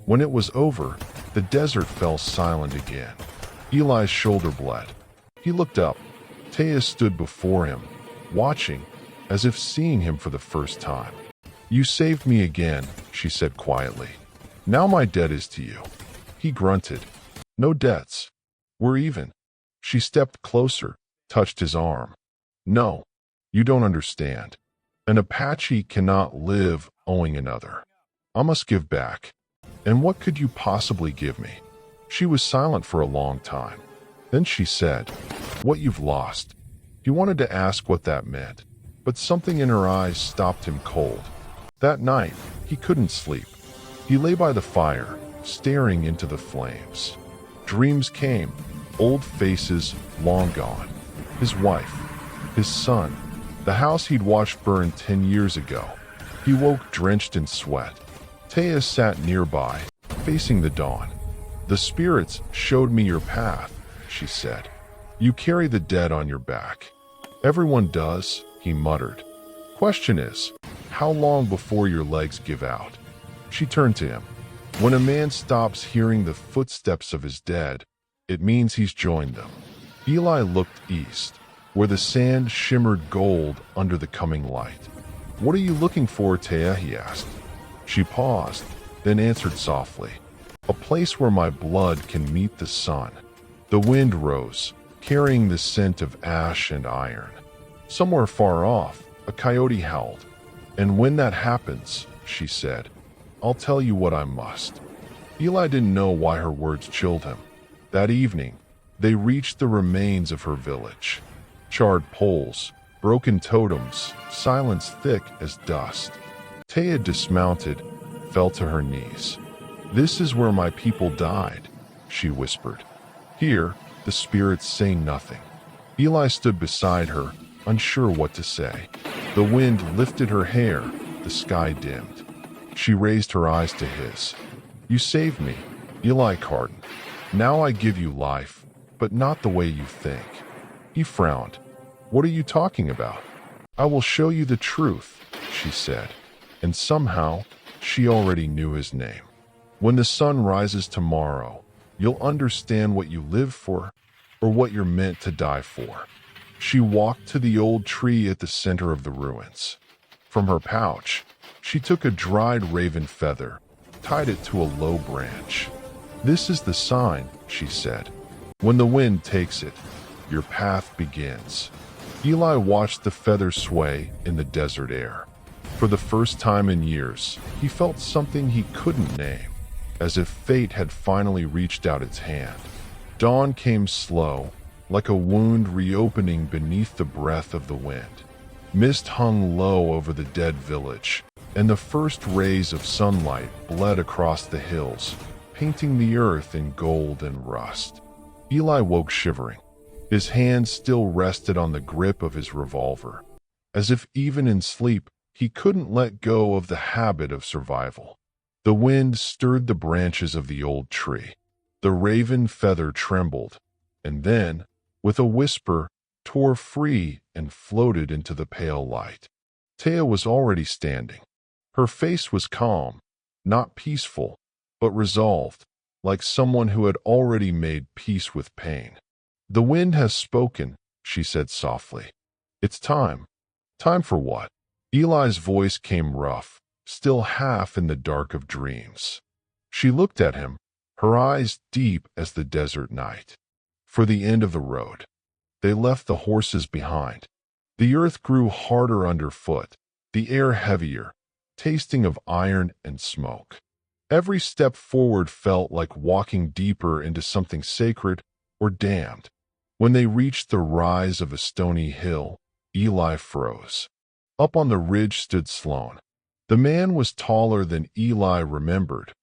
When it was over, the desert fell silent again. Eli's shoulder bled. He looked up. Taya stood before him, watching, as if seeing him for the first time. "You saved me again," she said quietly. "Now my debt is to you." He grunted. "No debts. We're even." She stepped closer, touched his arm. "No, you don't understand. An Apache cannot live owing another. I must give back." "And what could you possibly give me?" She was silent for a long time. Then she said, "What you've lost." He wanted to ask what that meant, but something in her eyes stopped him cold. That night, he couldn't sleep. He lay by the fire, staring into the flames. Dreams came, old faces long gone. His wife, his son, the house he'd watched burn 10 years ago. He woke drenched in sweat. Taya sat nearby, facing the dawn. "The spirits showed me your path," she said. "You carry the dead on your back." "Everyone does," he muttered. "Question is, how long before your legs give out?" She turned to him. "When a man stops hearing the footsteps of his dead, it means he's joined them." Eli looked east, where the sand shimmered gold under the coming light. "What are you looking for, Taya?" he asked. She paused, then answered softly, "A place where my blood can meet the sun." The wind rose, carrying the scent of ash and iron. Somewhere far off, a coyote howled. "And when that happens," she said, "I'll tell you what I must." Eli didn't know why her words chilled him. That evening, they reached the remains of her village. Charred poles, broken totems, silence thick as dust. Taya dismounted, fell to her knees. "This is where my people died," she whispered. "Here, the spirits say nothing." Eli stood beside her, unsure what to say. The wind lifted her hair, the sky dimmed. She raised her eyes to his. "You saved me, Eli Carden. Now I give you life, but not the way you think." He frowned. "What are you talking about?" "I will show you the truth," she said. And somehow, she already knew his name. "When the sun rises tomorrow, you'll understand what you live for, or what you're meant to die for." She walked to the old tree at the center of the ruins. From her pouch, she took a dried raven feather, tied it to a low branch. "This is the sign," she said. "When the wind takes it, your path begins." Eli watched the feather sway in the desert air. For the first time in years, he felt something he couldn't name, as if fate had finally reached out its hand. Dawn came slow, like a wound reopening beneath the breath of the wind. Mist hung low over the dead village, and the first rays of sunlight bled across the hills, painting the earth in gold and rust. Eli woke shivering. His hand still rested on the grip of his revolver, as if even in sleep he couldn't let go of the habit of survival. The wind stirred the branches of the old tree. The raven feather trembled, and then, with a whisper, tore free and floated into the pale light. Taya was already standing. Her face was calm, not peaceful, but resolved, like someone who had already made peace with pain. "The wind has spoken," she said softly. "It's time." "Time for what?" Eli's voice came rough, still half in the dark of dreams. She looked at him, her eyes deep as the desert night. "For the end of the road." They left the horses behind. The earth grew harder underfoot, the air heavier, tasting of iron and smoke. Every step forward felt like walking deeper into something sacred or damned. When they reached the rise of a stony hill, Eli froze. Up on the ridge stood Sloan. The man was taller than Eli remembered.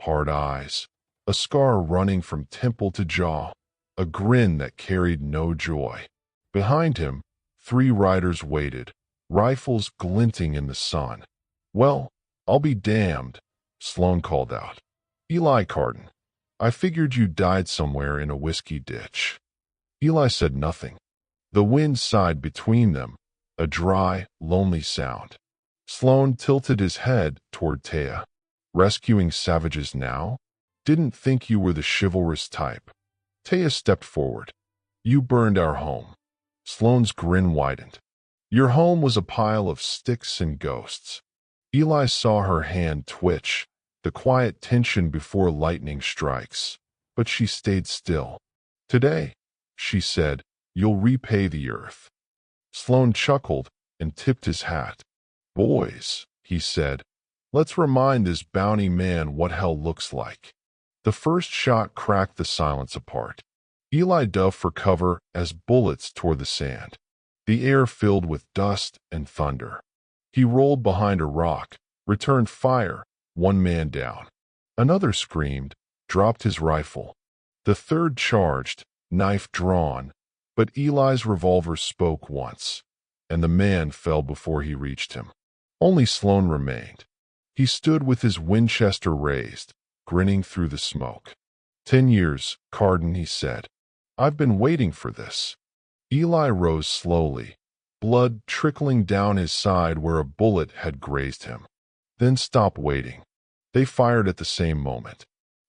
Hard eyes, a scar running from temple to jaw, a grin that carried no joy. Behind him, 3 riders waited, rifles glinting in the sun. "Well, I'll be damned," Sloan called out. "Eli Carden, I figured you died somewhere in a whiskey ditch." Eli said nothing. The wind sighed between them, a dry, lonely sound. Sloan tilted his head toward Taya. Rescuing savages now? Didn't think you were the chivalrous type. Taya stepped forward. You burned our home. Sloane's grin widened. Your home was a pile of sticks and ghosts. Eli saw her hand twitch, the quiet tension before lightning strikes. But she stayed still. Today, she said, you'll repay the earth. Sloane chuckled and tipped his hat. Boys, he said, let's remind this bounty man what hell looks like. The first shot cracked the silence apart. Eli dove for cover as bullets tore the sand. The air filled with dust and thunder. He rolled behind a rock, returned fire, one man down. Another screamed, dropped his rifle. The third charged, knife drawn, but Eli's revolver spoke once, and the man fell before he reached him. Only Sloane remained. He stood with his Winchester raised, grinning through the smoke. 10 years, Carden, he said. I've been waiting for this. Eli rose slowly, blood trickling down his side where a bullet had grazed him. Then stopped waiting. They fired at the same moment.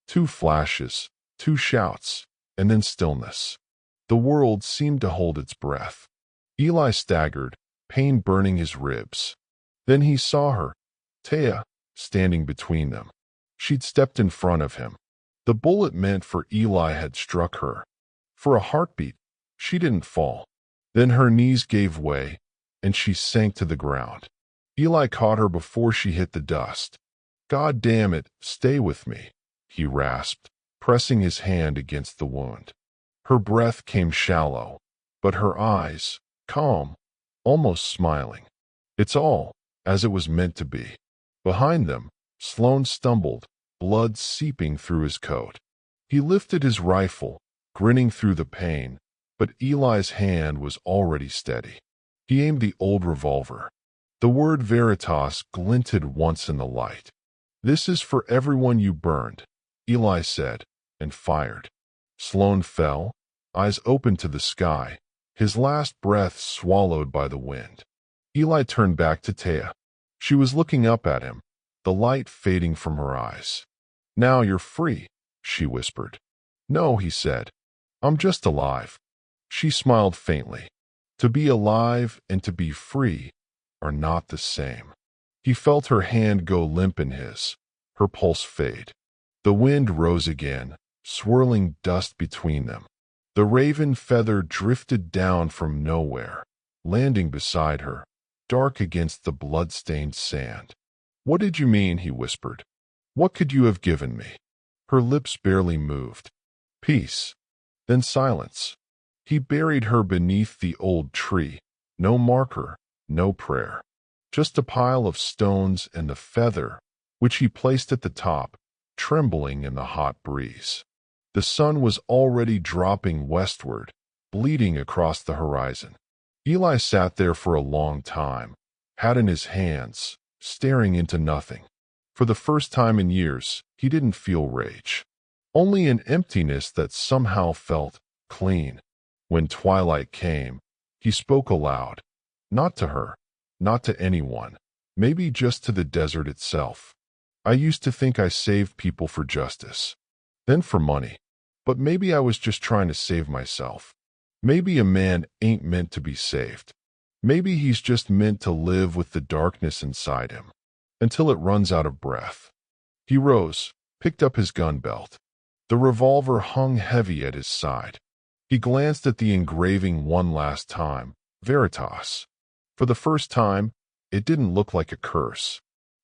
2 flashes, 2 shouts, and then stillness. The world seemed to hold its breath. Eli staggered, pain burning his ribs. Then he saw her, Taya, standing between them. She'd stepped in front of him. The bullet meant for Eli had struck her. For a heartbeat, she didn't fall. Then her knees gave way, and she sank to the ground. Eli caught her before she hit the dust. God damn it, stay with me, he rasped, pressing his hand against the wound. Her breath came shallow, but her eyes, calm, almost smiling. It's all as it was meant to be. Behind them, Sloane stumbled, blood seeping through his coat. He lifted his rifle, grinning through the pain, but Eli's hand was already steady. He aimed the old revolver. The word Veritas glinted once in the light. This is for everyone you burned, Eli said, and fired. Sloane fell, eyes open to the sky, his last breath swallowed by the wind. Eli turned back to Taya. She was looking up at him, the light fading from her eyes. Now you're free, she whispered. No, he said. I'm just alive. She smiled faintly. To be alive and to be free are not the same. He felt her hand go limp in his, her pulse fade. The wind rose again, swirling dust between them. The raven feather drifted down from nowhere, landing beside her, dark against the blood-stained sand. What did you mean? He whispered. What could you have given me? Her lips barely moved. Peace. Then silence. He buried her beneath the old tree. No marker, no prayer. Just a pile of stones and the feather, which he placed at the top, trembling in the hot breeze. The sun was already dropping westward, bleeding across the horizon. Eli sat there for a long time, hat in his hands, staring into nothing. For the first time in years, he didn't feel rage. Only an emptiness that somehow felt clean. When twilight came, he spoke aloud. Not to her, not to anyone, maybe just to the desert itself. I used to think I saved people for justice, then for money. But maybe I was just trying to save myself. Maybe a man ain't meant to be saved. Maybe he's just meant to live with the darkness inside him, until it runs out of breath. He rose, picked up his gun belt. The revolver hung heavy at his side. He glanced at the engraving one last time, Veritas. For the first time, it didn't look like a curse.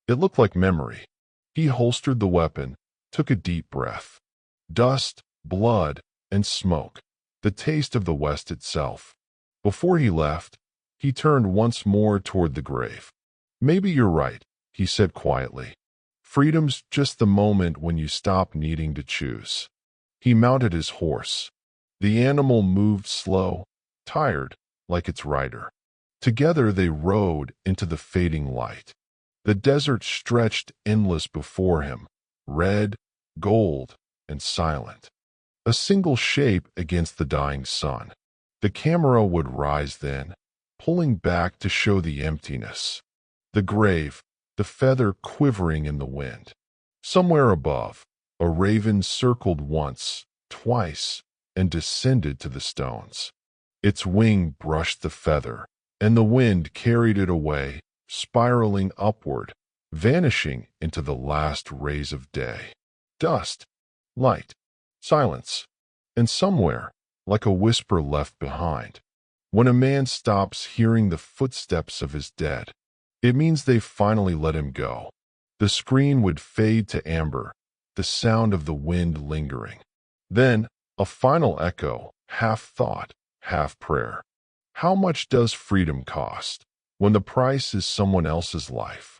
It looked like memory. He holstered the weapon, took a deep breath. Dust, blood, and smoke, the taste of the West itself. Before he left, he turned once more toward the grave. Maybe you're right, he said quietly. Freedom's just the moment when you stop needing to choose. He mounted his horse. The animal moved slow, tired, like its rider. Together they rode into the fading light. The desert stretched endless before him, red, gold, and silent. A single shape against the dying sun. The camera would rise then, pulling back to show the emptiness. The grave, the feather quivering in the wind. Somewhere above, a raven circled once, twice, and descended to the stones. Its wing brushed the feather, and the wind carried it away, spiraling upward, vanishing into the last rays of day. Dust, light, silence, and somewhere, like a whisper left behind. When a man stops hearing the footsteps of his dead, it means they've finally let him go. The screen would fade to amber, the sound of the wind lingering. Then, a final echo, half thought, half prayer. How much does freedom cost when the price is someone else's life?